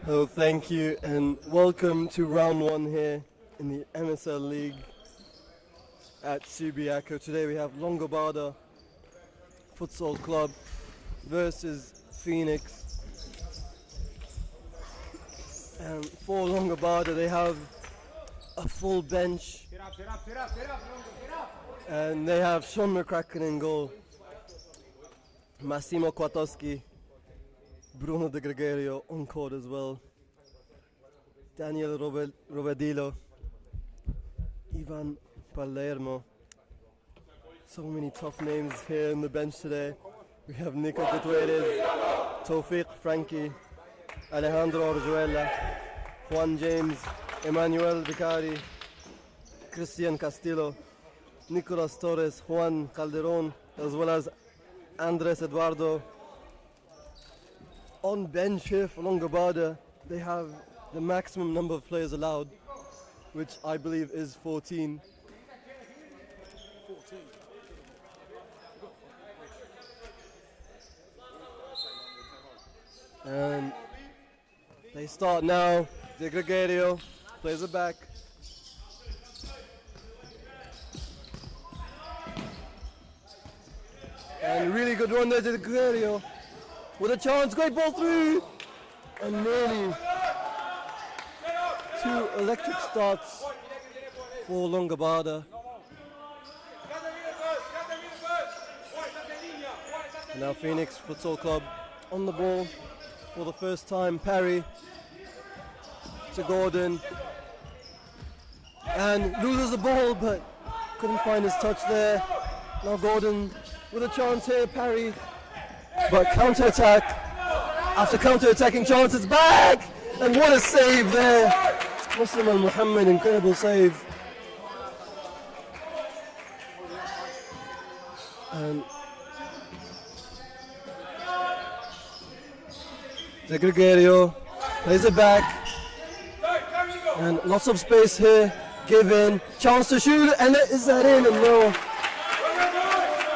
Oh, thank you, and welcome to round one here in the MSL League at Supa-Liga. Today we have Longobarda Futsal Club versus Phoenix. And for Longobarda, they have a full bench, and they have Sean McCracken in goal, Massimo Kwiatkowski, Bruno De Gregorio on court as well, Daniel Rovedilo, Ivan Palermo. So many tough names here on the bench today. We have Nico Gutierrez, Tawfiq Frankie, Alejandro Orjuela, Juan James, Emmanuel Vicari, Christian Castillo, Nicolas Torres, Juan Calderon, as well as Andres Eduardo. On bench here for Longobarda, they have the maximum number of players allowed, which I believe is 14. And they start now. De Gregorio plays it back. And really good run there to De Gregorio. With a chance, great ball through. And nearly two electric starts for Longobarda. Now Phoenix Futsal Club on the ball for the first time. Parry to Gordon. And loses the ball, but couldn't find his touch there. Now Gordon with a chance here, Parry. But counter-attack, after counter-attacking chance, it's back! And what a save there! Muslim Al Muhammad, incredible save. And De Gregorio plays it back. And lots of space here, give in, chance to shoot, and is that in? And no.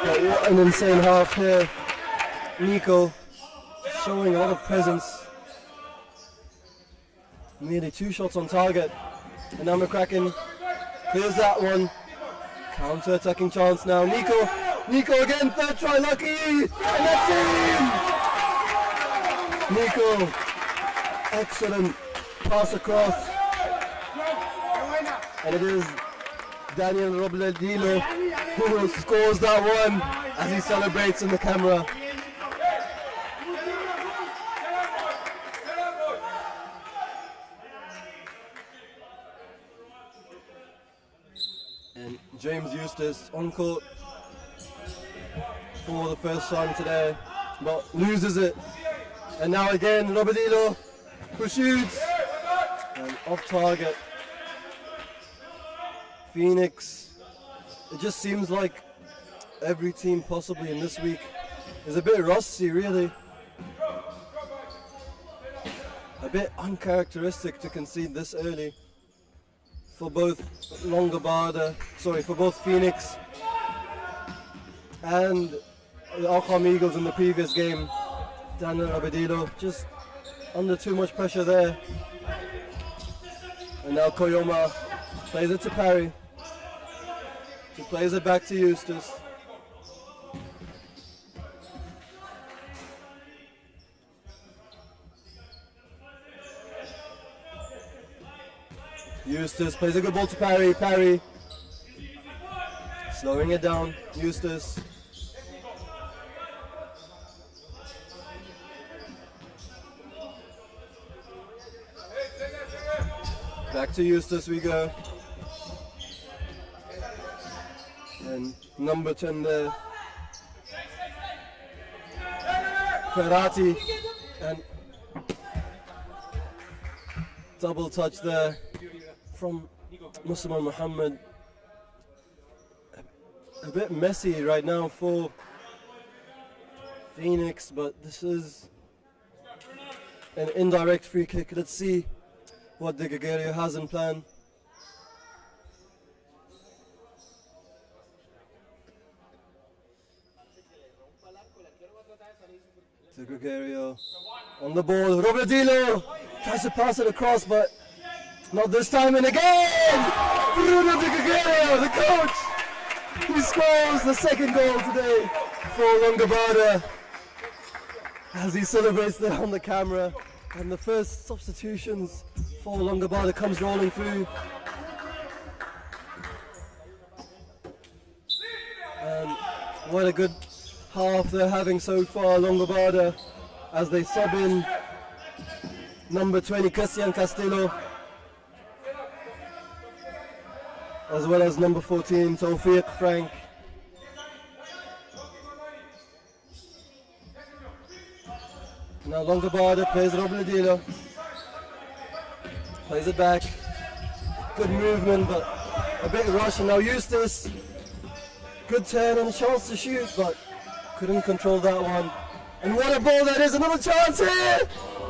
But what an insane half here. Nico showing a lot of presence. Nearly two shots on target. And now McCracken clears that one. Counter-attacking chance now. Nico again, third try, lucky! And that's in! Nico, excellent pass across. And it is Daniel Rovedilo who scores that one as he celebrates in the camera. And James Eustace on court for the first time today, but loses it. And now again, Rovedilo who shoots, and off target. Phoenix, it just seems like every team possibly in this week is a bit rusty, really. A bit uncharacteristic to concede this early for both for both Phoenix and the Alcom Eagles in the previous game. Daniel Rovedilo just under too much pressure there. And now Koyoma plays it to Parry. He plays it back to Eustace. Eustace plays a good ball to Parry. Parry slowing it down. Eustace. Back to Eustace we go. And number 10 there. Ferrati. And double touch there from Muslim Al Muhammad. A bit messy right now for Phoenix, but this is an indirect free kick. Let's see what De Gregorio has in plan. De Gregorio on the ball. Rovedilo Tries to pass it across, but not this time. And again, Bruno Di Gregorio, the coach, he scores the second goal today for Longobarda as he celebrates there on the camera. And the first substitutions for Longobarda comes rolling through. And what a good half they're having so far, Longobarda, as they sub in number 20, Christian Castillo, as well as number 14, Tawfiq Frank. Now Longobarda plays Robledillo, plays it back, good movement but a bit rushed, and now Eustace, good turn and a chance to shoot but couldn't control that one. And what a ball that is, another chance here!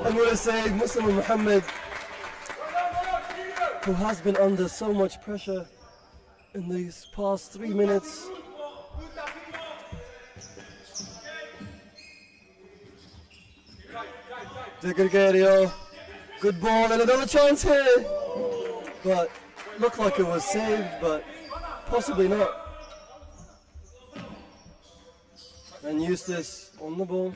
And what a save, Muslim Muhammad, who has been under so much pressure in these past 3 minutes. Di Gregorio, good ball and another chance here, but looked like it was saved, but possibly not. And Eustace on the ball.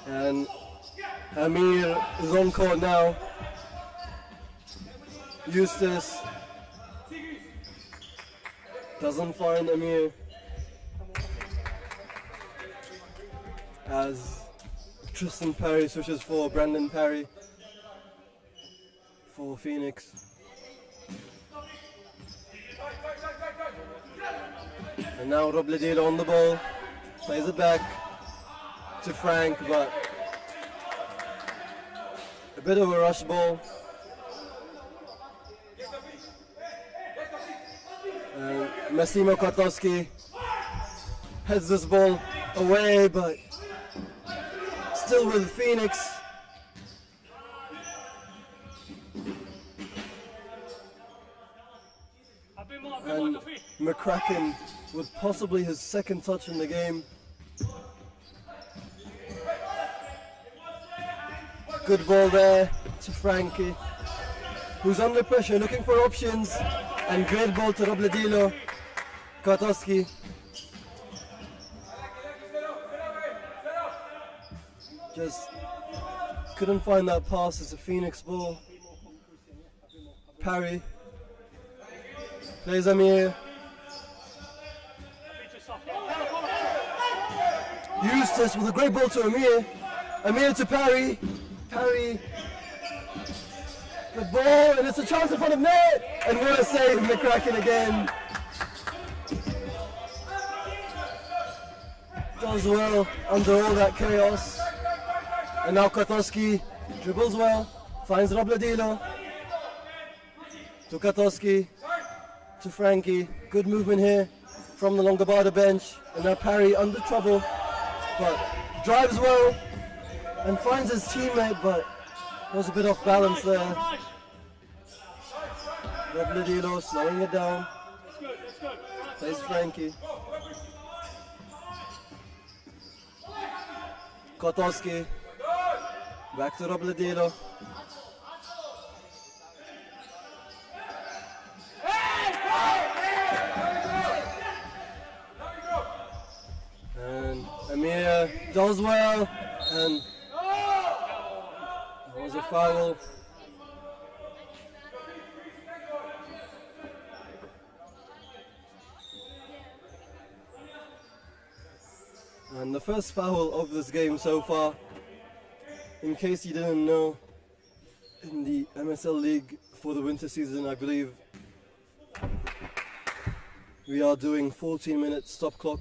And Amir is on court now. Eustace doesn't find Amir, as Tristan Parry switches for Brandon Parry for Phoenix. And now Robledillo on the ball, plays it back to Frank, but a bit of a rush ball. And Massimo Kwiatkowski heads this ball away, but still with Phoenix. And McCracken with possibly his second touch in the game. Good ball there to Frankie, who's under pressure, looking for options, and great ball to Robledillo. Kwiatkowski. Just couldn't find that pass. It's a Phoenix ball. Parry plays Amir. Eustace with a great ball to Amir. Amir to Parry. Parry. The ball, and it's a chance in front of net. And what a save, McCracken again. Does well under all that chaos. And now Kwiatkowski dribbles well, finds Robledillo. To Kwiatkowski, to Frankie. Good movement here from the Longobarda bench. And now Parry under trouble, but drives well and finds his teammate, but was a bit off balance there. Robledillo slowing it down. Plays Frankie. Kwiatkowski. Back to Robledillo. And Amir does well, and that was a foul. And the first foul of this game so far. In case you didn't know, in the MSL League for the winter season, I believe we are doing 14-minute stop clock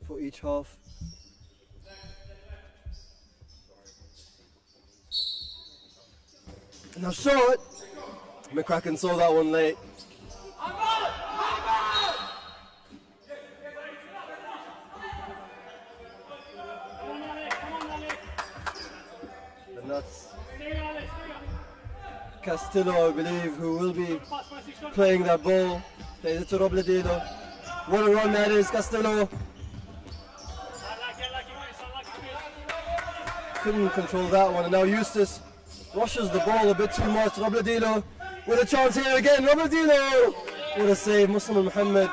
for each half. Now short, McCracken saw that one late. And that's Castillo, I believe, who will be playing that ball. Plays it to Robledillo. What a run that is, Castillo. couldn't control that one, and now Eustace rushes the ball a bit too much. Robledilo with a chance here again. Robledilo with a save. Muslim Muhammad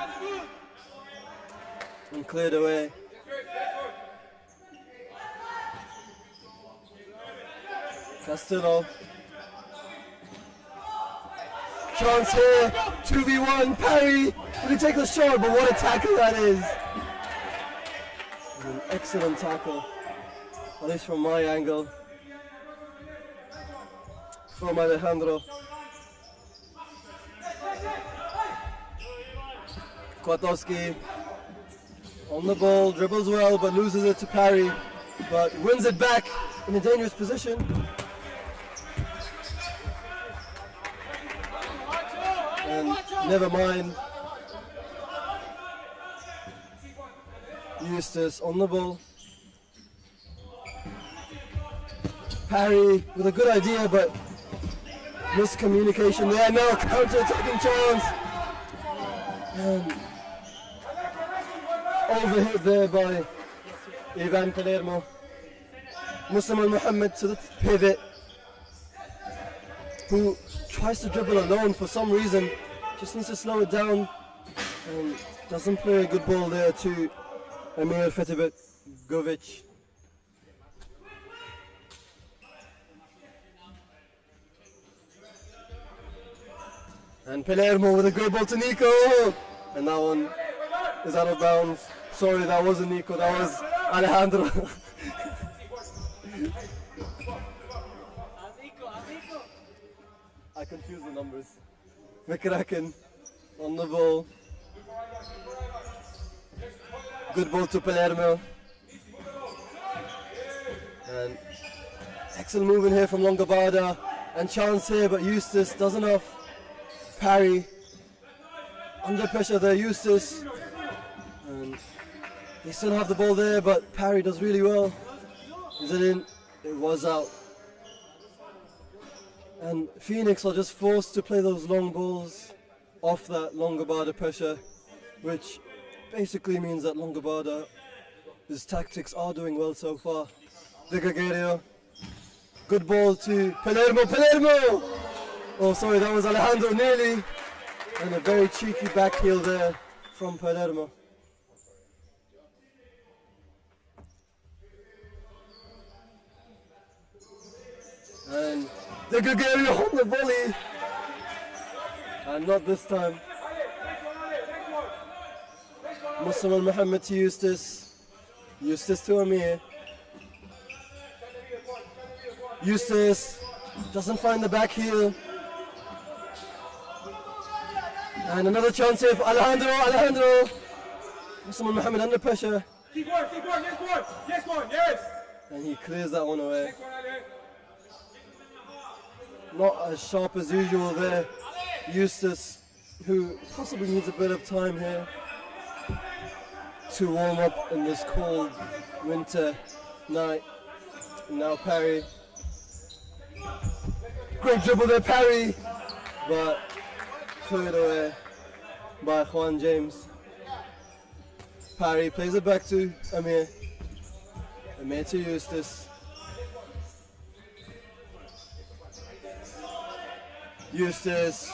and cleared away. Castillo. Chance here. 2v1. Parry. Will he take the shot? But what a tackle that is. An excellent tackle. At least from my angle. From Alejandro. Kwiatkowski on the ball, dribbles well but loses it to Parry, but wins it back in a dangerous position. And never mind. Eustace on the ball. Parry with a good idea, but miscommunication there. Now counter-attacking chance. And overhit there by Ivan Palermo. Muslim Muhammad to the pivot, who tries to dribble alone for some reason, just needs to slow it down, and doesn't play a good ball there to Emir Fetibegovic. And Palermo with a great ball to Nico, and that one is out of bounds. Sorry, that wasn't Nico, that was Alejandro. I confuse the numbers. McCracken on the ball. Good ball to Palermo. And excellent movement here from Longobarda. And chance here, but Eustace does enough. Parry under pressure there, Eustace, and they still have the ball there, but Parry does really well. Is it in? It was out. And Phoenix are just forced to play those long balls off that Longobarda pressure, which basically means that Longobarda's tactics are doing well so far. De Gregorio, good ball to Palermo. Oh, sorry, that was Alejandro nearly. And a very cheeky back heel there from Palermo. And De Gregorio on the volley. And not this time. Muslim Muhammad to Eustace. Eustace to Amir. Eustace doesn't find the back heel. And another chance here for Alejandro. Muslim Muhammad under pressure. Keep one, yes one, yes. And he clears that one away. Not as sharp as usual there. Eustace, who possibly needs a bit of time here to warm up in this cold winter night. And now Parry. Great dribble there, Parry. But cleared away by Juan James. Parry plays it back to Amir. Amir to Eustace. Eustace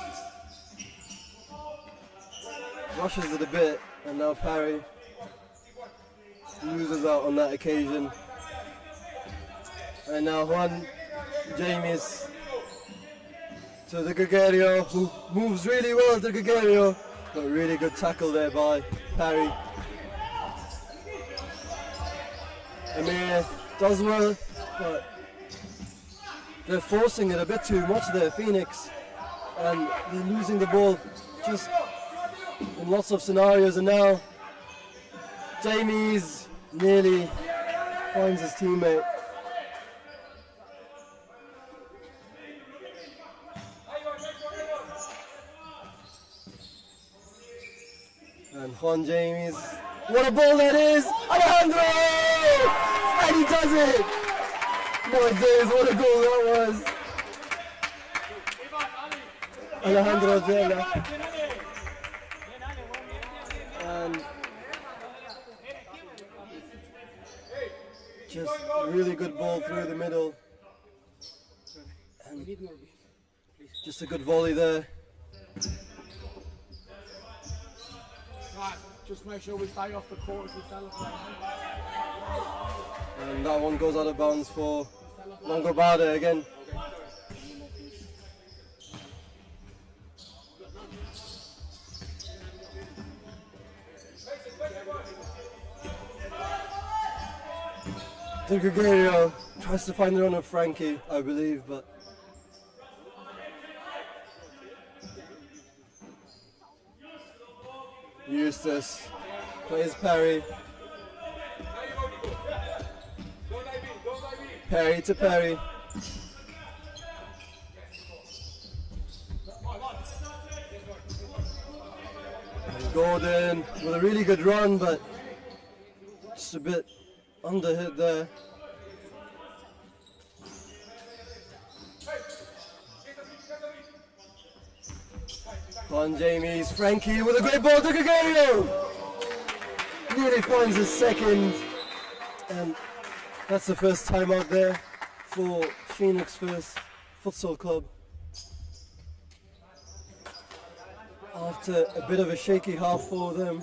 rushes it a bit, and now Parry loses out on that occasion. And now Juan James to De Gregorio, who moves really well, De Gregorio, but really good tackle there by Parry. Amir does well, but they're forcing it a bit too much there, Phoenix, and they're losing the ball just in lots of scenarios. And now James nearly finds his teammate. And Juan James, what a ball that is! Alejandro! And he does it! My days, what a goal that was! Alejandro Zela. And Just really good ball through the middle. And just a good volley there. Right, just make sure we stay off the court as we celebrate. And that one goes out of bounds for Longobarda again. De Gregorio tries to find the run of Frankie, I believe, but Eustace plays Perry. Perry to Perry. And Gordon with a really good run, but just a bit under hit there. On Jamie's Frankie with a great ball to Gregorio. Nearly finds his second, and that's the first time out there for Phoenix First Futsal Club. After a bit of a shaky half for them.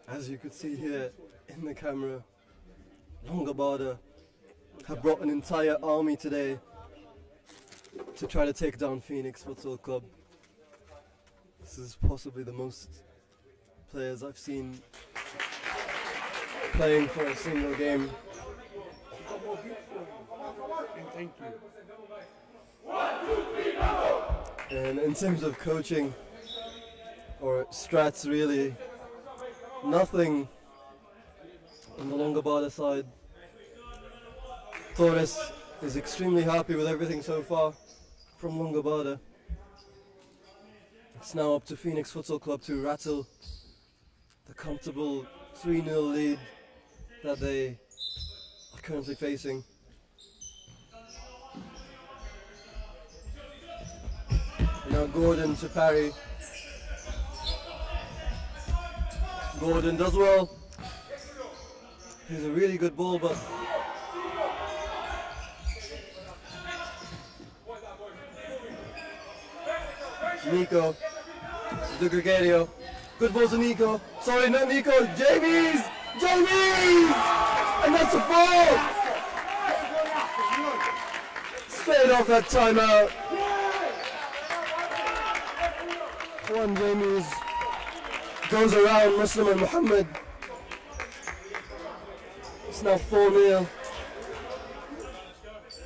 As you could see here in the camera, Longobarda have brought an entire army today to try to take down Phoenix Futsal Club. This is possibly the most players I've seen playing for a single game. Thank you. And in terms of coaching, or strats really, nothing on the Longobarda side. Torres is extremely happy with everything so far from Longobarda. It's now up to Phoenix Futsal Club to rattle the comfortable 3-0 lead that they are currently facing. Now Gordon to Parry. Gordon does well. He's a really good ball, but Nico, De Gregorio, good ball to Nico. Sorry, not Nico. Jamie's, and that's a ball. Straight off that timeout. Juan Jamie's goes around Muslim and Muhammad. It's now 4-0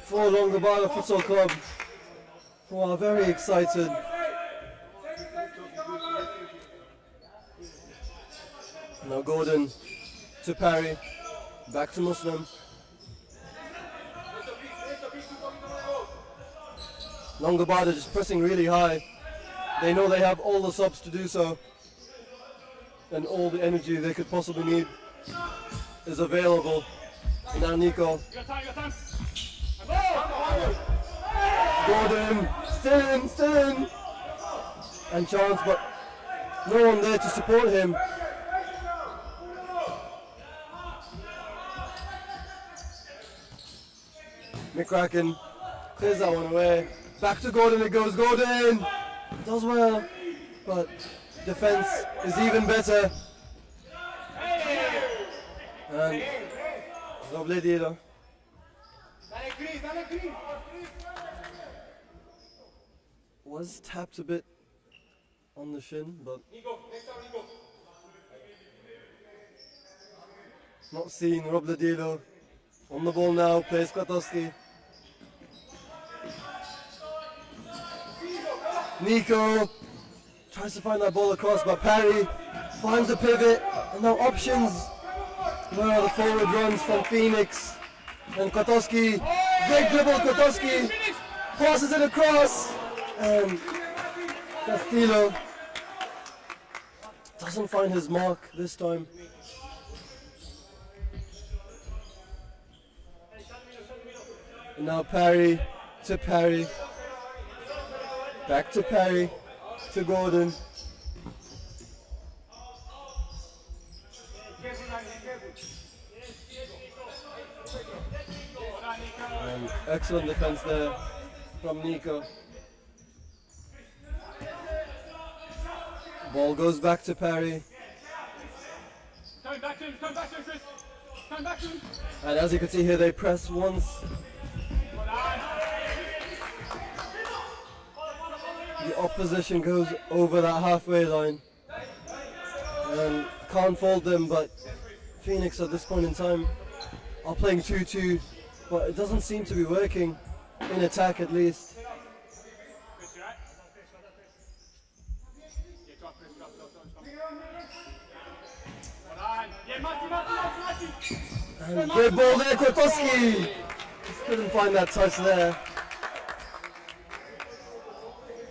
for Longobarda Futsal Club, who are very excited. Now Gordon to Parry, back to Muslim. Longobarda just pressing really high. They know they have all the subs to do so, and all the energy they could possibly need is available. Now Nico. Gordon, still in. And chance, but no one there to support him. McCracken clears that one away. Back to Gordon it goes. Gordon does well, but defense is even better. And Robledilo. Was tapped a bit on the shin, but not seen. Robledilo on the ball now, plays Kwiatkowski. Nico tries to find that ball across, but Parry finds the pivot, and now options. Where are the forward runs from Phoenix? And Kwiatkowski, great dribble, Kwiatkowski passes it across, and Castillo doesn't find his mark this time. And now Parry to Parry. Back to Parry to Gordon. And excellent defense there from Nico. Ball goes back to Parry. Coming back to him, Chris. Coming back to him. And as you can see here, they press once. The opposition goes over that halfway line. And can't fold them, but Phoenix at this point in time are playing 2-2, but it doesn't seem to be working, in attack at least. And great ball there, Kwiatkowski! Just couldn't find that touch there.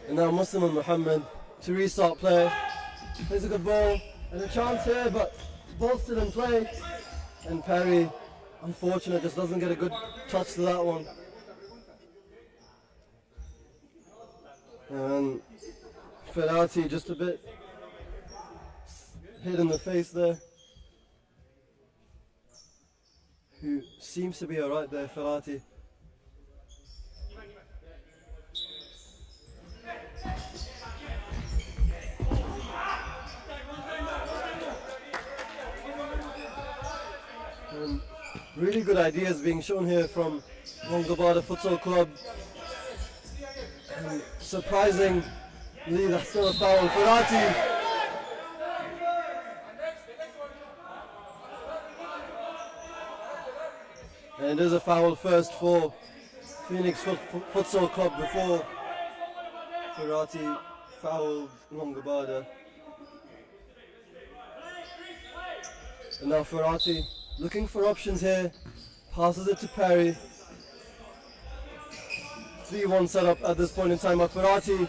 And now Muslim and Muhammad to restart play. Plays a good ball and a chance here, but ball still in play. And Parry, unfortunate, just doesn't get a good touch to that one. And Ferrati just a bit hit in the face there. Who seems to be alright there, Ferrati. Really good ideas being shown here from Longobarda Futsal Club. And surprisingly, that's still a foul. Ferrati. And it is a foul first for Phoenix Futsal Club before Ferrati fouled Longobarda. And now Ferrati looking for options here, passes it to Parry. 3-1 setup at this point in time, but Ferrati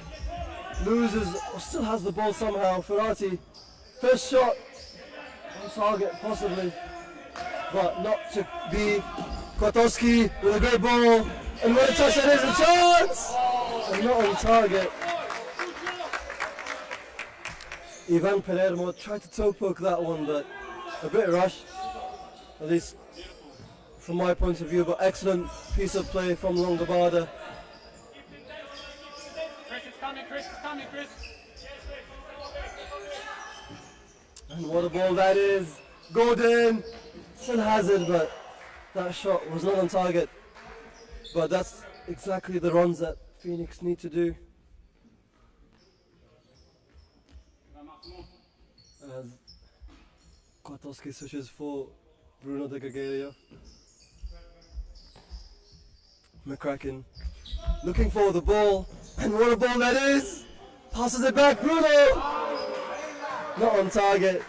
loses, or still has the ball somehow. Ferrati, first shot on target possibly, but not to be. Kwiatkowski with a great ball, and what a touch that is, a chance! And not on target. Ivan Palermo tried to toe poke that one, but a bit rushed. At least from my point of view, but excellent piece of play from Longobarda. Chris is coming. And what a ball that is. Gordon still has it, but that shot was not on target. But that's exactly the runs that Phoenix need to do. As Kwiatkowski switches for Bruno de Gregorio. McCracken looking for the ball, and what a ball that is! Passes it back, Bruno! Not on target.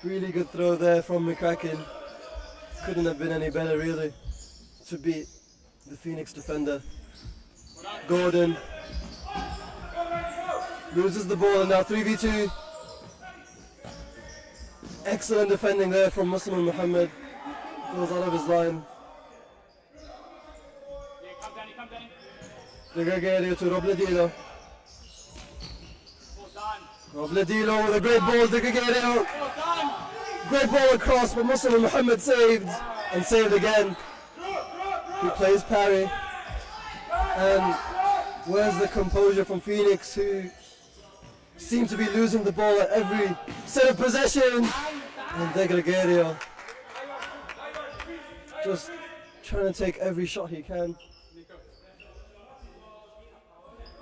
Really good throw there from McCracken. Couldn't have been any better really to beat the Phoenix defender. Gordon loses the ball, and now 3v2. Excellent defending there from Muslim Muhammad. Goes out of his line. De Gregorio to Robledilo. Robledilo with a great ball, De Gregorio. Great ball across, but Muslim Muhammad saved, and saved again. He plays Parry. And where's the composure from Phoenix, who seem to be losing the ball at every set of possession? And De Gregorio just trying to take every shot he can.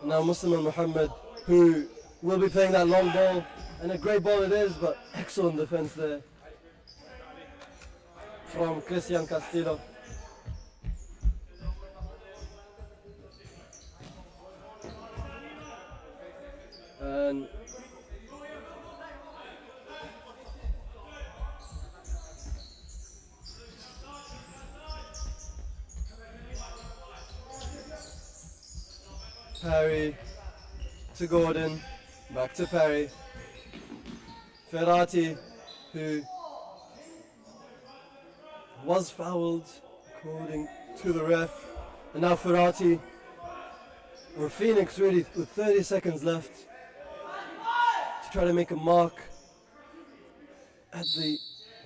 And now Muslim and Muhammad, who will be playing that long ball, and a great ball it is, but excellent defense there from Christian Castillo. And Parry to Gordon, back to Parry. Ferrati, who was fouled according to the ref. And now Ferrati, or Phoenix really, with 30 seconds left to try to make a mark at the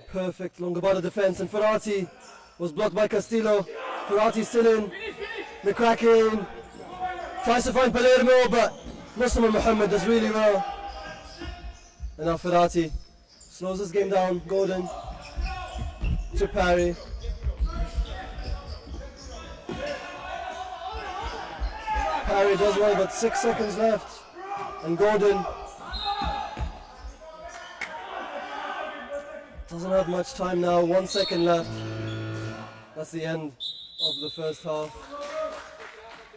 perfect Longobarda defense. And Ferrati was blocked by Castillo. Ferrati still in. McCracken tries to find Palermo, but Muslim Muhammad does really well. And now Ferrati slows this game down. Gordon to parry. Parry does well, but 6 seconds left. And Gordon doesn't have much time now. 1 second left. That's the end of the first half.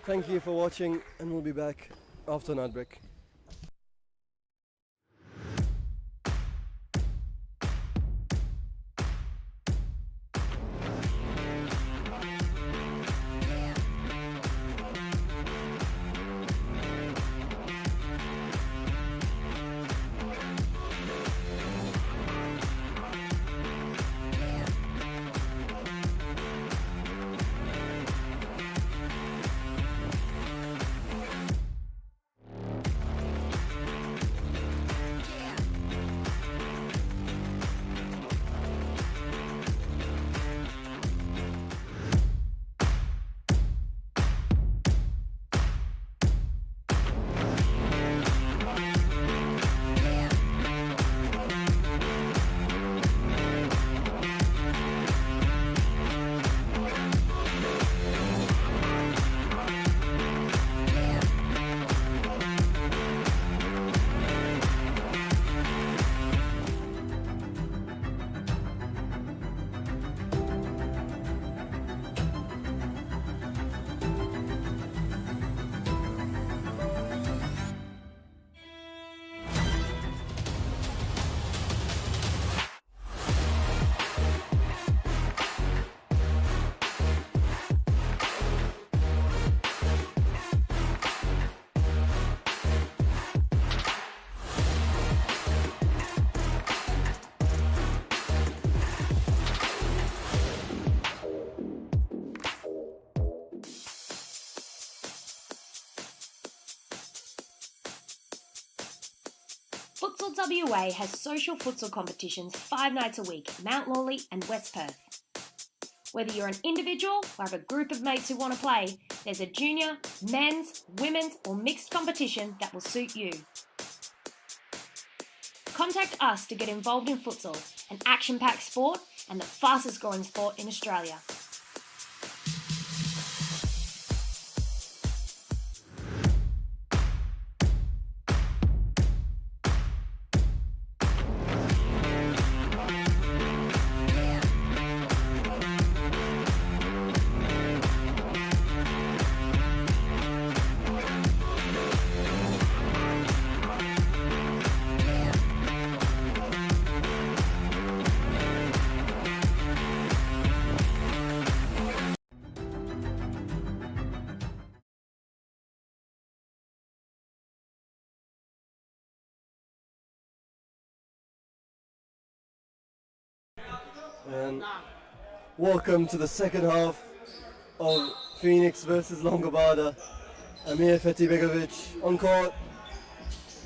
Thank you for watching, and we'll be back after an ad break. Futsal WA has social futsal competitions 5 nights a week, Mount Lawley and West Perth. Whether you're an individual or have a group of mates who want to play, there's a junior, men's, women's or mixed competition that will suit you. Contact us to get involved in futsal, an action-packed sport and the fastest growing sport in Australia. And welcome to the second half of Phoenix versus Longobarda. Amir Fetibegovic on court,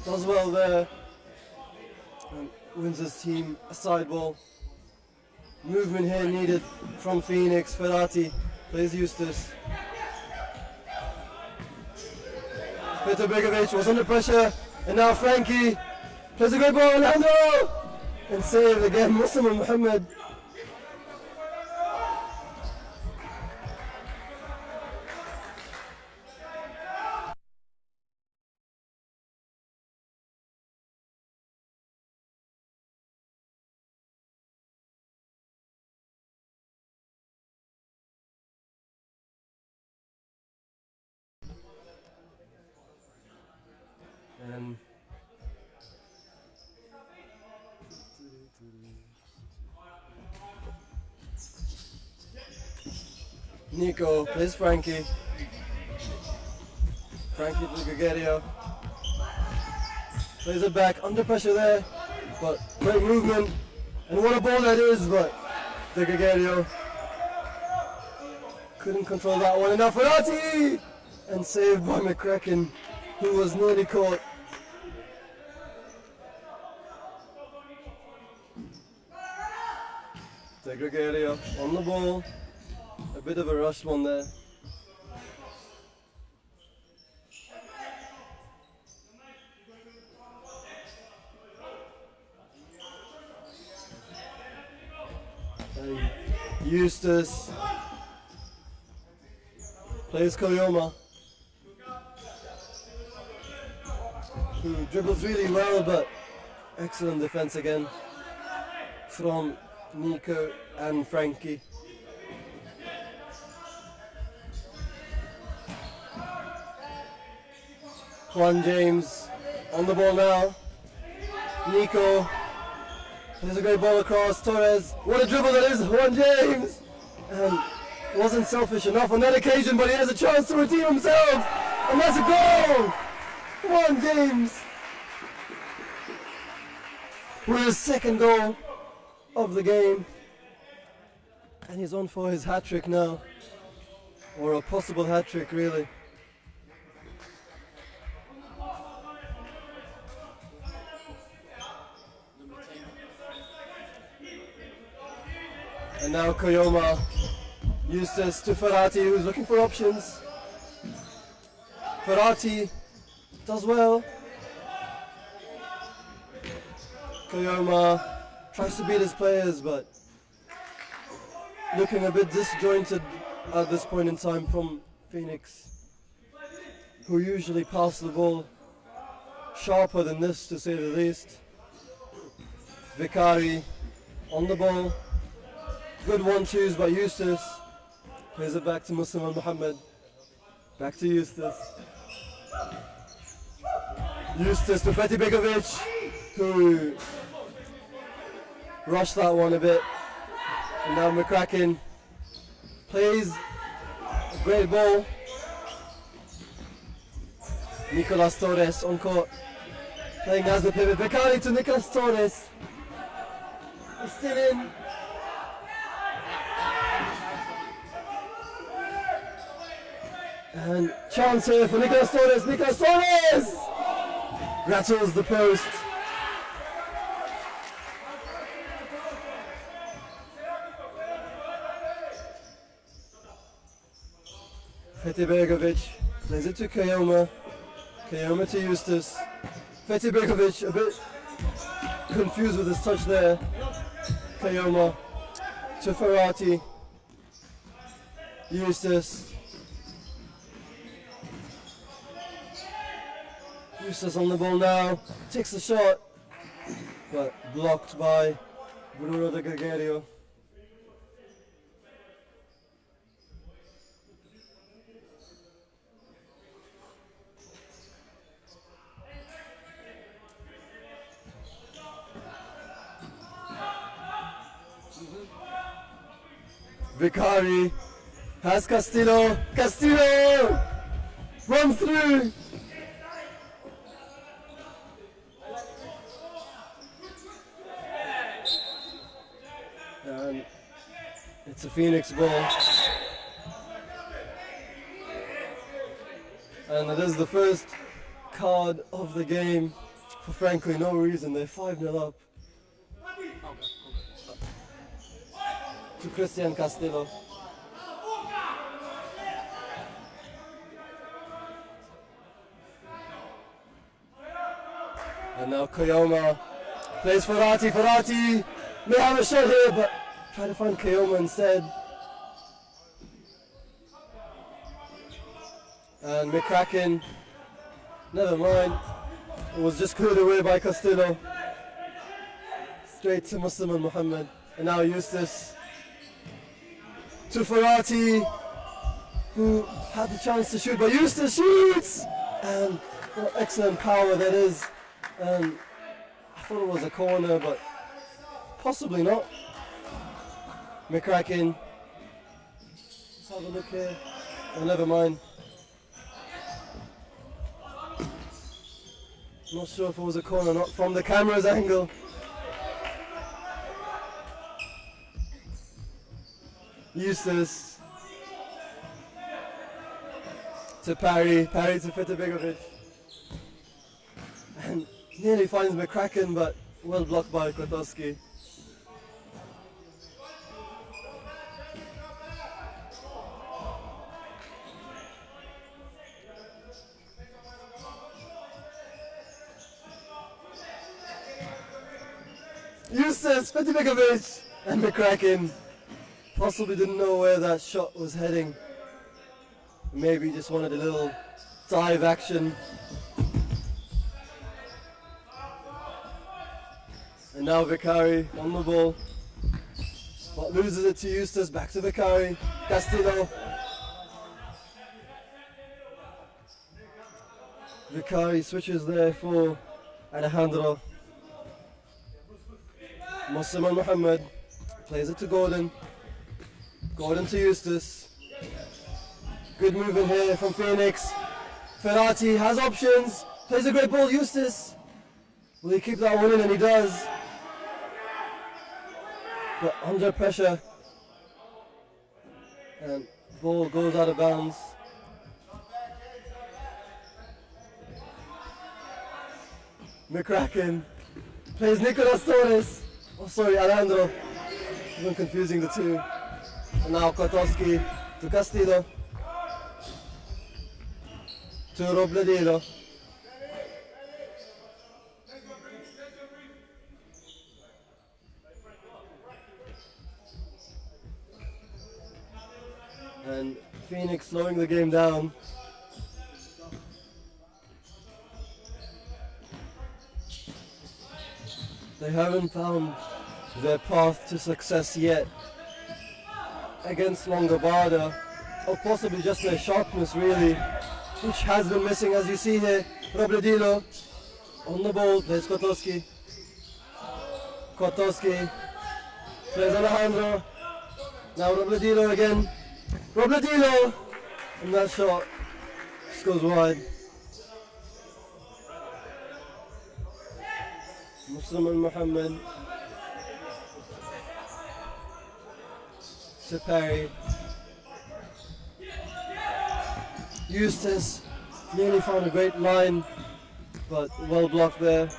does well there, and wins his team a side ball. Movement here needed from Phoenix. Ferrati plays Eustace. Fetibegovic was under pressure, and now Frankie plays a great ball. Alejandro! And save again, Muslim Muhammad. And Nico plays Frankie. Frankie to Gregorio. Plays it back, under pressure there, but great movement. And what a ball that is, but De Gregorio couldn't control that one enough. Ferrati! And saved by McCracken, who was nearly caught. De Gregorio on the ball. A bit of a rush one there. And Eustace plays Koyoma, who dribbles really well, but excellent defense again from Nico and Frankie. Juan James on the ball now. Nico plays a great ball across. Torres, what a dribble that is, Juan James! And wasn't selfish enough on that occasion, but he has a chance to redeem himself! And that's a goal! Juan James with his second goal of the game. And he's on for his hat-trick now. Or a possible hat-trick, really. And now Koyoma, Eustace to Ferrati, who's looking for options. Ferrati does well. Koyoma tries to beat his players, but looking a bit disjointed at this point in time from Phoenix, who usually pass the ball sharper than this, to say the least. Vicari on the ball. Good 1-2s by Eustace. Plays it back to Muslim and Muhammad. Back to Eustace. Eustace to Fethi Begovic, who rushed that one a bit. And now McCracken plays a great ball. Nicolas Torres on court, playing as the pivot. Vicari to Nicolas Torres. He's still in. And chance here for Nicolas Torres. Nicolas Torres rattles the post. Fethi Begovic plays it to Koyoma. Koyoma to Eustace. Fethi Begovic a bit confused with his touch there. Koyoma to Ferrati. Eustace. Eustace on the ball now, takes the shot, but blocked by Bruno de Gregorio. Vicari has Castillo. Castillo runs through. And it's a Phoenix ball. And it is the first card of the game for frankly no reason. They're 5-0 up. To Christian Castillo. And now Koyoma plays Ferrati. Ferrati may have a shot here, but try to find Koyoma instead. And McCracken, never mind. It was just cleared away by Castillo. Straight to Muslim and Muhammad. And now Eustace to Ferrati, who had the chance to shoot, but Eustace shoots! And what excellent power that is. And I thought it was a corner, but possibly not. McCracken. Let's have a look here. Oh, never mind. Not sure if it was a corner or not from the camera's angle. Eustace to Parry to Fitibegovic. And nearly finds McCracken, but well blocked by Kotowski. Eustace, Fitibegovic, and McCracken possibly didn't know where that shot was heading. Maybe just wanted a little dive action. And now Vicari on the ball, but loses it to Eustace, back to Vicari, Castillo. Vicari switches there for Alejandro. Muslim and Mohammed plays it to Gordon. Gordon to Eustace. Good movement here from Phoenix. Ferrati has options, plays a great ball, Eustace. Will he keep that one in? And he does. But under pressure. And ball goes out of bounds. McCracken plays Nicolas Torres. Oh, sorry, Alejandro. I'm confusing the two. And now Kotowski to Castillo. To Robledilo. And Phoenix slowing the game down. They haven't found their path to success yet against Longobarda, or possibly just their sharpness really, which has been missing, as you see here. Robledilo on the ball, plays Kotowski. Kotowski plays Alejandro. Now Robledilo again. Robledilo! And that shot just goes wide. Muslim and Mohammed to Parry. Eustace nearly found a great line, but well blocked there.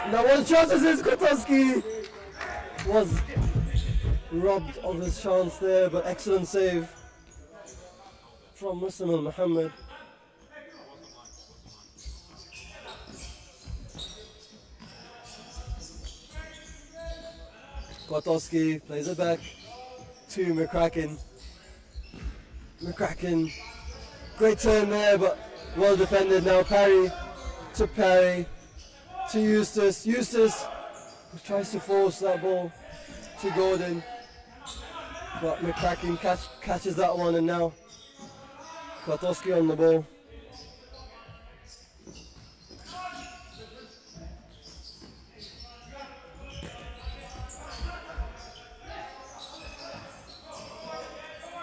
Now one chance is Kotowski was robbed of his chance there, but excellent save from Muslim and Mohammed. Kotowski plays it back to McCracken. McCracken, great turn there, but well defended. Now Parry to Eustace. Eustace tries to force that ball to Gordon, but McCracken catches that one, and now Kotowski on the ball.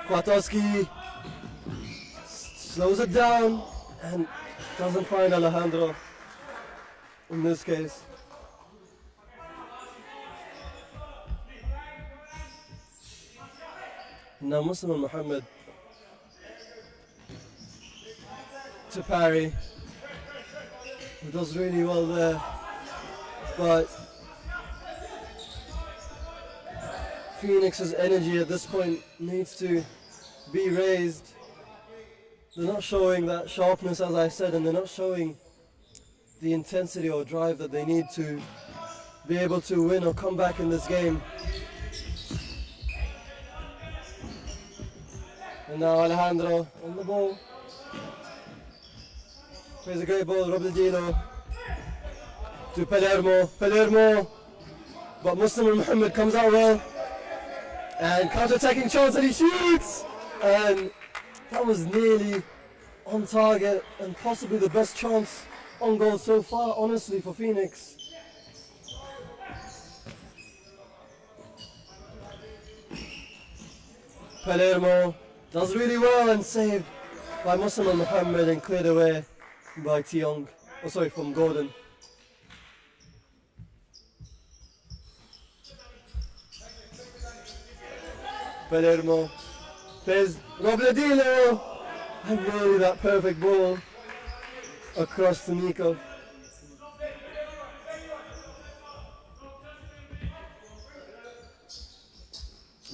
Kotowski slows it down and doesn't find Alejandro in this case. Now Muslim and Mohammed to Parry, who does really well there, but Phoenix's energy at this point needs to be raised. They're not showing that sharpness, as I said, and they're not showing the intensity or drive that they need to be able to win or come back in this game. And now Alejandro on the ball. Plays a great ball, Robledilo to Palermo, but Muslim and Mohammed comes out well. And counter-attacking chance, and he shoots! And that was nearly on target and possibly the best chance on goal so far, honestly, for Phoenix. Palermo does really well and saved by Muslim and Mohammed and cleared away by Tiong. Oh, sorry, from Gordon. Palermo plays Robledilo, And really that perfect ball across to Nico.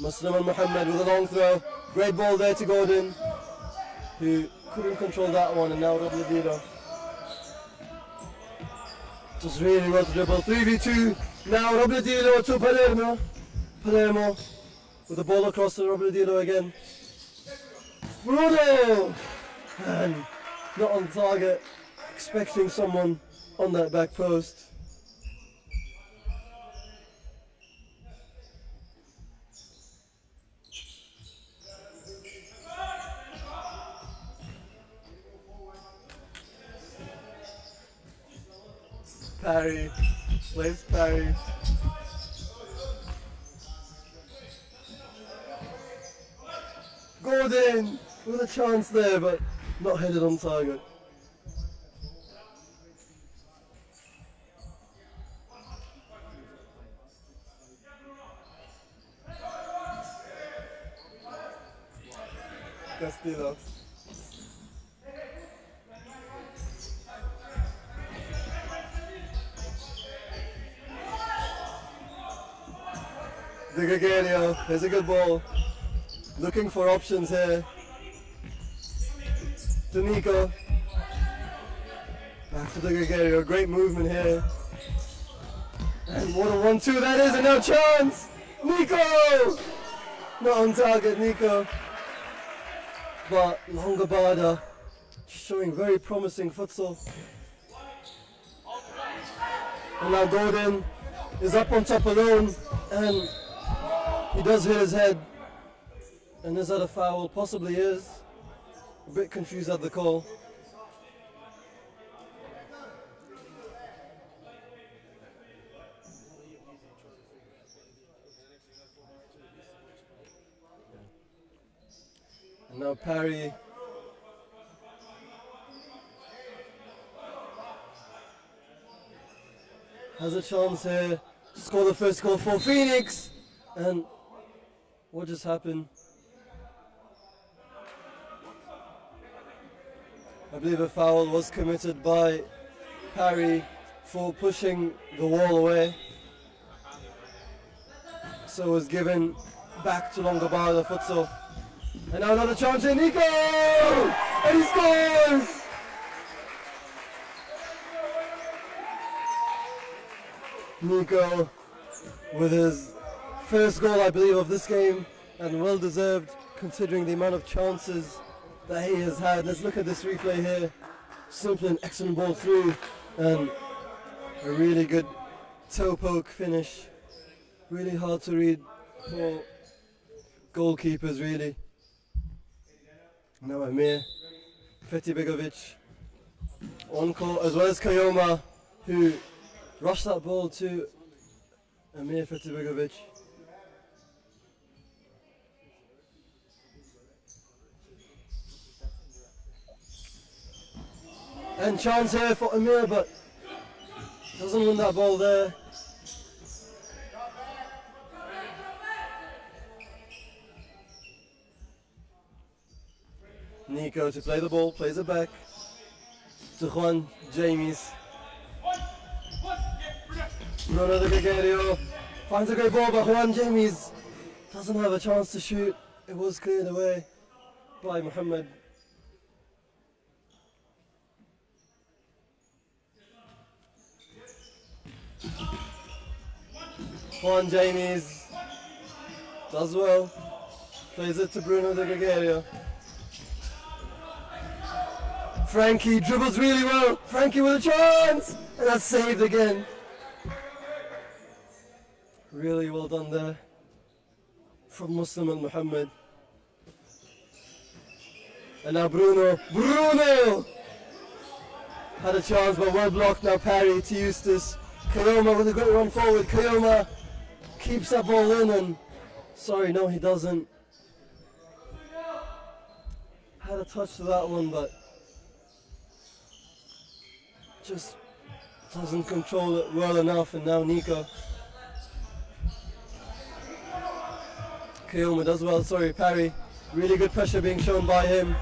Muslim and Muhammad with a long throw. Great ball there to Gordon, who couldn't control that one, and now Robledilo. Just really well to dribble. 3v2. Now Robledilo to Palermo. Palermo with the ball across to Robledilo again. Bruno! And not on target. Expecting someone on that back post. Parry, plays parry. Gordon with a chance there, but not headed on target. Castillo. De Gregorio, here's a good ball. Looking for options here. To Nico. Back to De Gregorio, great movement here. And what a 1-2 that is, and no chance! Nico! Not on target, Nico. But Longobarda showing very promising futsal. And now Gordon is up on top alone, and he does hit his head. And is that a foul? Possibly is. A bit confused at the call. And now Parry. Has a chance here to score the first goal for Phoenix. And what just happened? I believe a foul was committed by Parry for pushing the wall away. So it was given back to Longobarda futsal. And now another chance here, Nico! And he scores! Nico with his first goal, I believe, of this game, and well deserved considering the amount of chances that he has had. Let's look at this replay here. Simply an excellent ball through, and a really good toe poke finish. Really hard to read for goalkeepers, really. Now Amir Fetibegovic on court, as well as Kayoma, who rushed that ball to Amir Fetibegovic. And chance here for Amir, but doesn't win that ball there. Nico to play the ball, plays it back to Juan James. Bruno de Gregorio finds a great ball, but Juan James doesn't have a chance to shoot. It was cleared away by Muhammad. Juan James does well, plays it to Bruno de Gregorio. Frankie dribbles really well, Frankie with a chance, and that's saved again. Really well done there from Muslim and Muhammad. And now Bruno had a chance, but well blocked. Now Parry to Eustace. Kayoma with a great run forward. Kayoma keeps that ball in, and sorry, no, he doesn't. Had a touch to that one, but just doesn't control it well enough. And now Nico. Kayoma does well, sorry, Parry. Really good pressure being shown by him.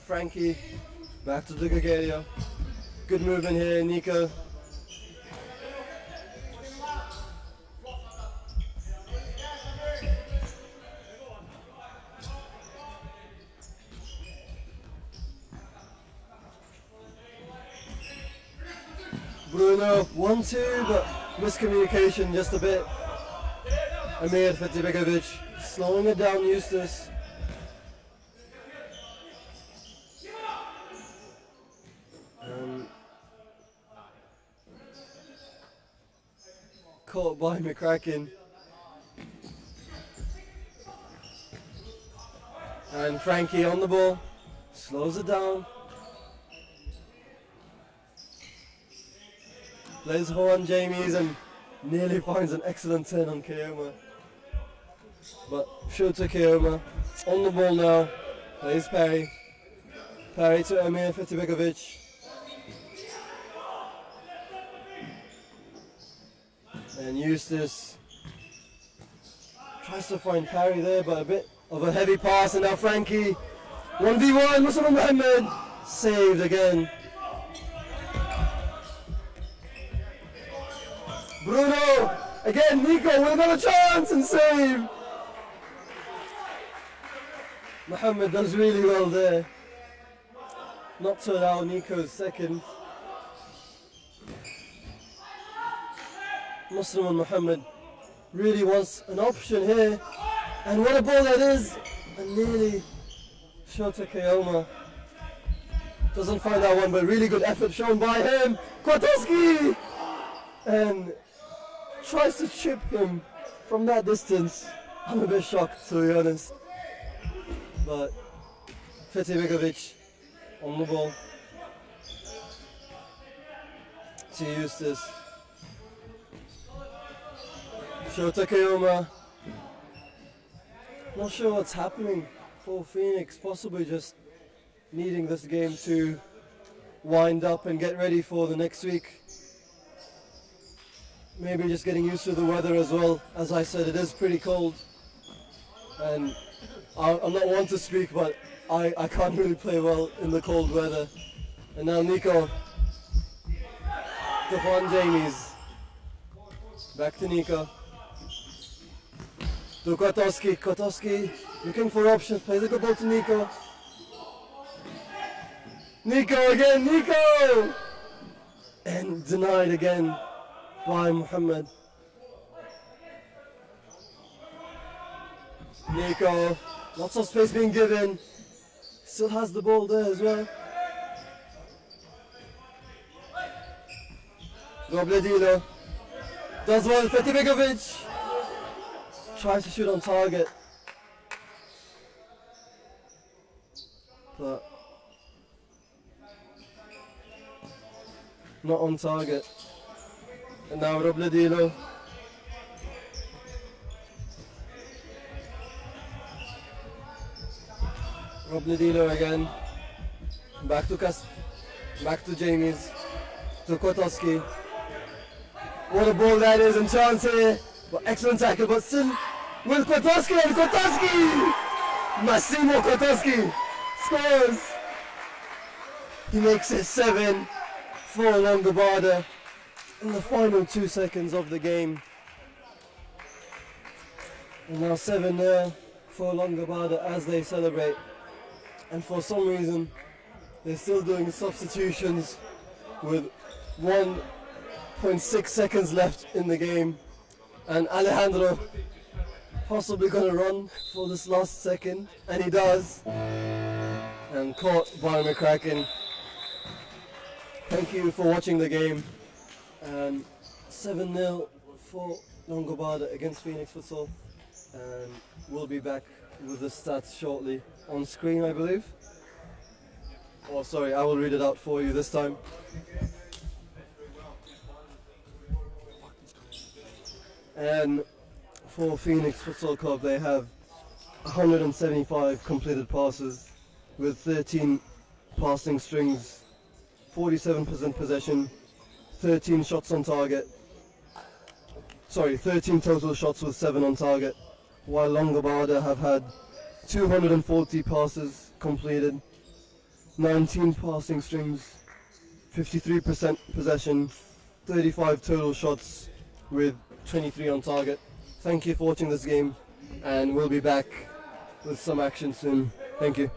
Frankie. Back to the Gregario. Good movement here, Nico. Bruno, 1-2, but miscommunication just a bit. Amir Fetibegovic slowing it down, Eustace. Caught by McCracken. And Frankie on the ball, slows it down. Plays Juan Jamies and nearly finds an excellent turn on Keoma. But Shota Keoma on the ball now, plays Perry. Perry to Amir Fetibegovic. And Eustace tries to find Parry there, but a bit of a heavy pass, and now Frankie 1v1, Mustafa Mohammed saved again. Bruno again, Nico with another chance and save. Mohammed does really well there, not to allow Nico's second. Muslim Mohammed really wants an option here, and what a ball that is, and nearly Shota Keoma doesn't find that one, but really good effort shown by him. Kwiatkowski and tries to chip him from that distance. I'm a bit shocked, to be honest, but Fetibegovic on the ball to Eustace. Shota Keoma, not sure what's happening for Phoenix, possibly just needing this game to wind up and get ready for the next week. Maybe just getting used to the weather as well. As I said, it is pretty cold, and I'm not one to speak, but I can't really play well in the cold weather. And now Nico to Juan Jamies, back to Nico. To Kwiatkowski. Kwiatkowski looking for options, plays a good ball to Nico. Nico again, Nico! And denied again by Mohammed. Nico, lots of space being given. Still has the ball there as well. Robledilo does well, Fetibegovic tries to shoot on target, but not on target. And now Robledilo. Robledilo again. Back to Jamies. To Kwiatkowski. What a ball that is, and chance here. But excellent tackle, but still with Kwiatkowski, and Kwiatkowski! Massimo Kwiatkowski scores! He makes it 7 for Longobarda in the final 2 seconds of the game. And now 7-0 for Longobarda as they celebrate. And for some reason, they're still doing substitutions with 1.6 seconds left in the game. And Alejandro possibly going to run for this last second, and he does. And caught by McCracken. Thank you for watching the game. And 7-0 for Longobarda against Phoenix Futsal. And we'll be back with the stats shortly on screen, I believe. Oh, sorry, I will read it out for you this time. And for Phoenix Futsal Club, they have 175 completed passes with 13 passing strings, 47% possession, 13 shots on target. Sorry, 13 total shots with 7 on target, while Longobarda have had 240 passes completed 19 passing strings, 53% possession, 35 total shots with 23 on target. Thank you for watching this game, and we'll be back with some action soon. Thank you.